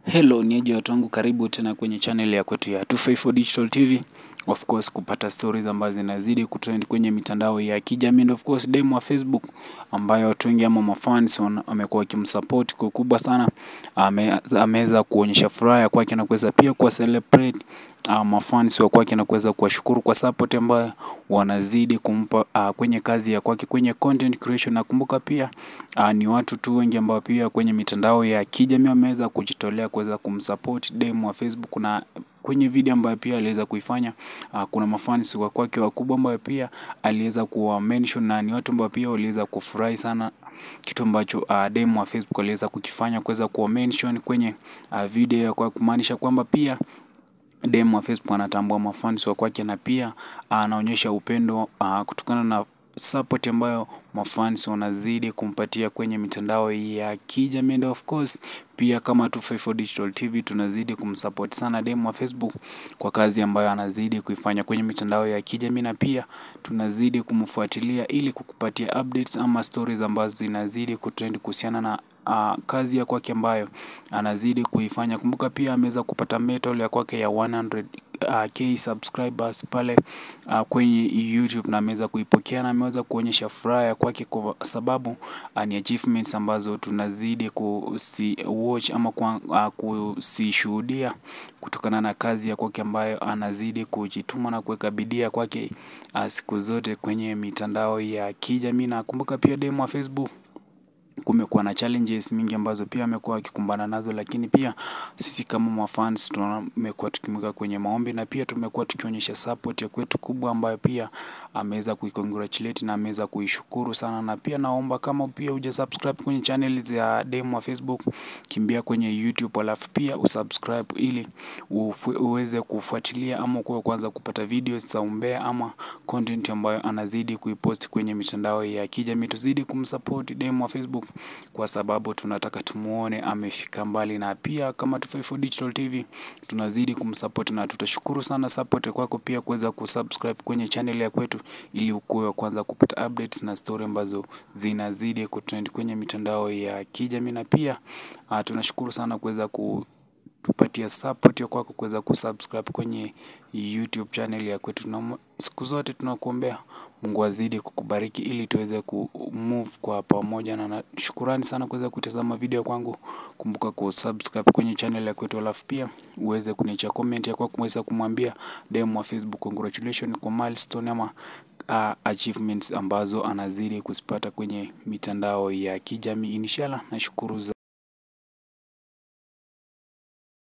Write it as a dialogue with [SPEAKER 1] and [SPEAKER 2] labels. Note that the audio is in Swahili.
[SPEAKER 1] Hello, ni aje watu wangu, karibu tena kwenye channel ya kwetu ya 254 Digital TV. Of course kupata stories ambazo zinazidi kutrend kwenye mitandao ya kijamii, and of course demo wa Facebook ambayo watu wengi ama mafans wamekuwa wakimsupport kwa kubwa sana. Ameweza kuonyesha furaha kwake na kuweza pia kuwa celebrate mafans wa kwake na kuweza kuwashukuru kwa support ambayo wanazidi kumpa kwenye kazi ya kwake kwenye content creation. Na kumbuka pia ni watu tu wengi ambao pia kwenye mitandao ya kijamii wameweza kujitolea kuweza kumsupport demo wa Facebook, na kwenye video ambayo pia aliweza kuifanya kuna mafans wa kwake wakubwa ambao pia aliweza kuwa mention, na ni watu ambao pia waliweza kufurahi sana kitu ambacho demo wa Facebook aliweza kukifanya, kuweza kuwa mention kwenye video, kwa kumaanisha kwamba pia demo wa Facebook anatambua mafans wa kwake na pia anaonyesha upendo kutokana na support ambayo mafans wanazidi kumpatia kwenye mitandao ya kijamii. And of course pia kama 254 Digital TV tunazidi kumsupport sana demo wa Facebook kwa kazi ambayo anazidi kuifanya kwenye mitandao ya kijamii, na pia tunazidi kumfuatilia ili kukupatia updates ama stories ambazo zinazidi kutrend kuhusiana na kazi ya kwake ambayo anazidi kuifanya. Kumbuka pia ameweza kupata medal ya kwake ya 100k subscribers pale kwenye YouTube, na ameweza kuipokea na ameweza kuonyesha furaha ya kwake kwa sababu ni achievements ambazo tunazidi watch ama kusishuhudia kutokana na kazi ya kwake ambayo anazidi kujituma na kuweka bidii kwake siku zote kwenye mitandao ya kijamii. Na kumbuka pia demo wa Facebook kumekuwa na challenges mingi ambazo pia amekuwa akikumbana nazo, lakini pia sisi kama mafans tumekuwa tukimweka kwenye maombi, na pia tumekuwa tukionyesha support ya kwetu kubwa ambayo pia ameweza kuicongratulate na ameweza kuishukuru sana. Na pia naomba kama pia hujasubscribe kwenye channel za demo wa Facebook, kimbia kwenye YouTube alafu pia usubscribe ili uweze kufuatilia ama kwa kwanza kupata videos za umbea ama content ambayo anazidi kuipost kwenye mitandao ya kijamii. Tuzidi kumsupport demo wa Facebook kwa sababu tunataka tumuone amefika mbali, na pia kama 254 Digital TV tunazidi kumsupport, na tutashukuru sana support kwako pia kuweza kusubscribe kwenye channel ya kwetu ili ukuwe wa kwanza kupata updates na story ambazo zinazidi kutrend kwenye mitandao ya kijamii. Na pia tunashukuru sana kuweza kutupatia support ya kwako kuweza kusubscribe kwenye YouTube channel ya kwetu, na siku zote tunakuombea Mungu azidi kukubariki ili tuweze kumove kwa pamoja. Na shukrani sana kuweza kutazama video kwangu. Kumbuka kusubscribe kwenye channel ya kwetu, alafu pia uweze kuniacha comment ya kwako kuweza kumwambia demo wa Facebook congratulations kwa milestone ama achievements ambazo anazidi kuzipata kwenye mitandao ya kijamii. Inshallah, nashukuru.